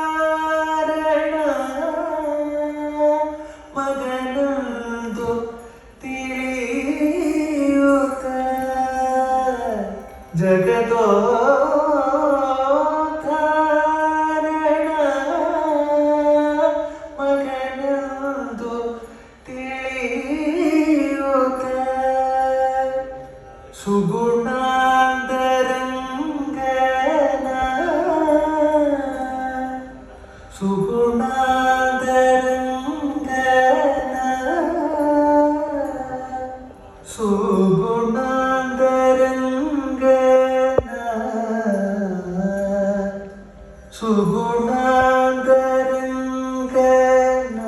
ಜಗದೋದ್ಧಾರಣ ಮಗನಂದು ತಿಳಿಯುತ್ತ ಜಗದೋದ್ಧಾರಣ ಮಗನಂದು ತಿಳಿಯುತ್ತ ಸುಗುಣಾಂತರಂಗನ ಸುಗುಣಾಂತರಂಗನ ಸುಗುಣಾಂತರಂಗನ ಸುಗುಣಾಂತರಂಗನ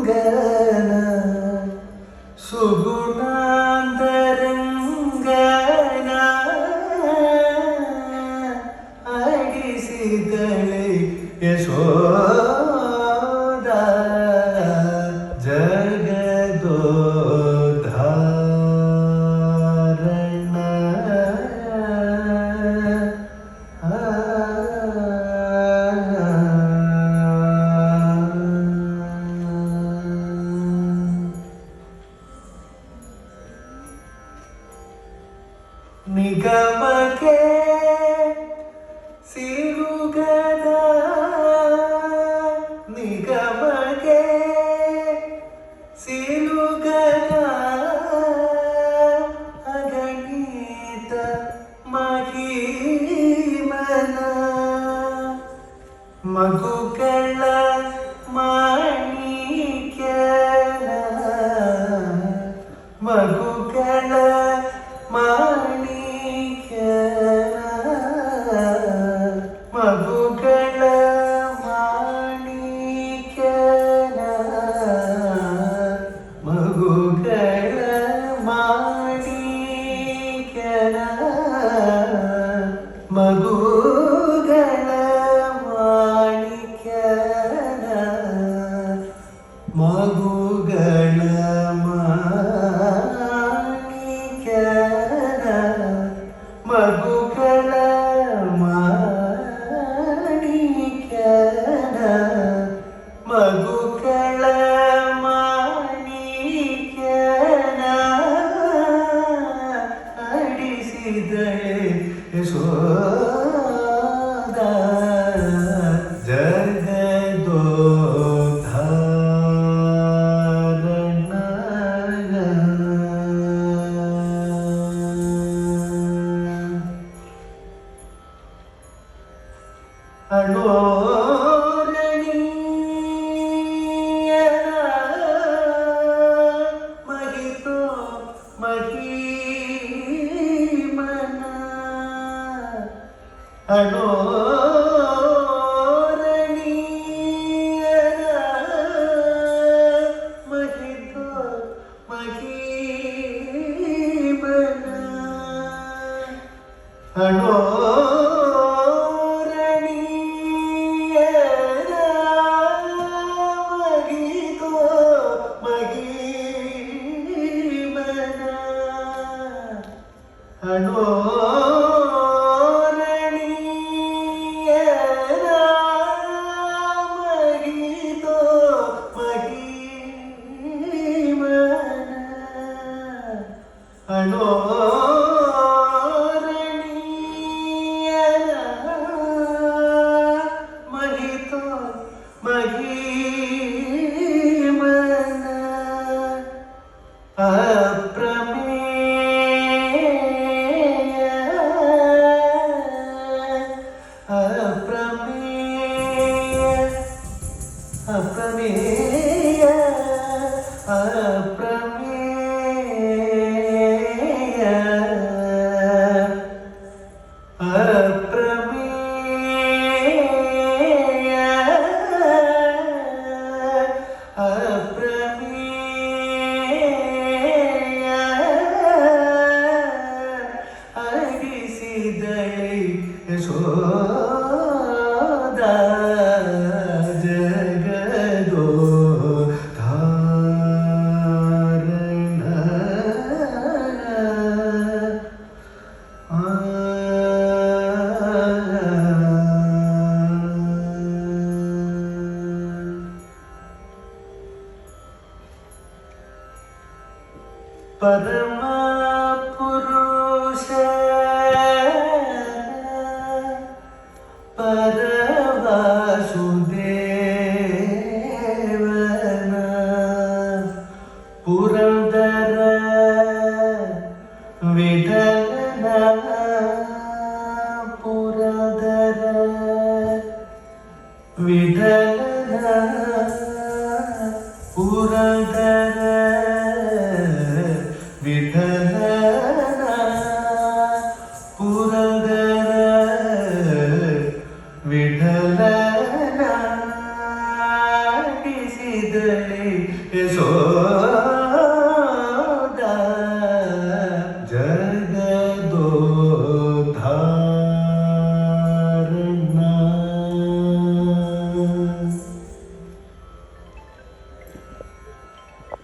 ಸುಗುಣಾಂತರಂಗನ ಸುಗುಣಾಂತರಂಗನ ಅಡಿಸಿದಳೆ ಯಶೋದ ಜಗದೋದ್ಧಾರಣ ನಿಗಮಕ್ಕೆ ಸಿಲುಗದ ನಿಗಮಕ್ಕೆ ಸಿಲುಗದ ಅಗಣಿತ ಮಹಿಮನ ಮಗುಗಳ ಮಾಣಿಕ್ಯನ ಮಗುಗಳ ಮಾಣಿಕ್ಯನ ಮಗುಗಳ ಮಾಣಿಕ್ಯನ ಮಗುಗಳ ಮಾಣಿಕ್ಯನ ಮಗುಗಳ ಮಾಣಿಕ್ಯನ ಮಗುಗಳ ಮಾಣಿಕ್ಯನ ಮಗುಗಳ ಮಾಣಿಕ್ಯನ ಮಗುಗಳ ಮಾಣಿಕ್ಯನ ಅಡಿಸಿದಳೆ ಯಶೋದ ಜಗದೋದ್ಧಾರಣ ಅಣೋರಣೀಯನ ಮಹಿತೋ ಮಹಿಮನ ಅಣೋರಣೀಯನ ಮಹಿತೋ ಮಹಿಮನ ಅಣೋರಣೀಯನ ಮಹಿತೋ ಮಹಿಮನ ಅಣೋರಣೀಯನ ಮಹಿತೋ ಮಹಿಮನ ಅಣೋರಣೀಯನ ಮಹಿತೋ ಮಹಿಮನ ಅಪ್ರಮೇಯ ಅಪ್ರಮೇಯ ಅಪ್ರಮೇಯ ಅಪ್ರಮೇಯ ಅಪ್ರಮೇಯ ಅಪ್ರಮೇಯ ಅಡಿಸಿದಳೆ ಯಶೋದ ಜಗದೋದ್ಧಾರಣ ಪರಮ ಪುರುಷ ಪರವಾಸುದೇವನ ಪುರಂದರ ವಿಠಲನ ಪುರಂದರ ವಿಠಲನ ಪುರಂದರ ವಿಠಲನ ಪುರಂದರ ವಿಠಲನ ಡಿಸಿದಳೆ ಯಶೋಧ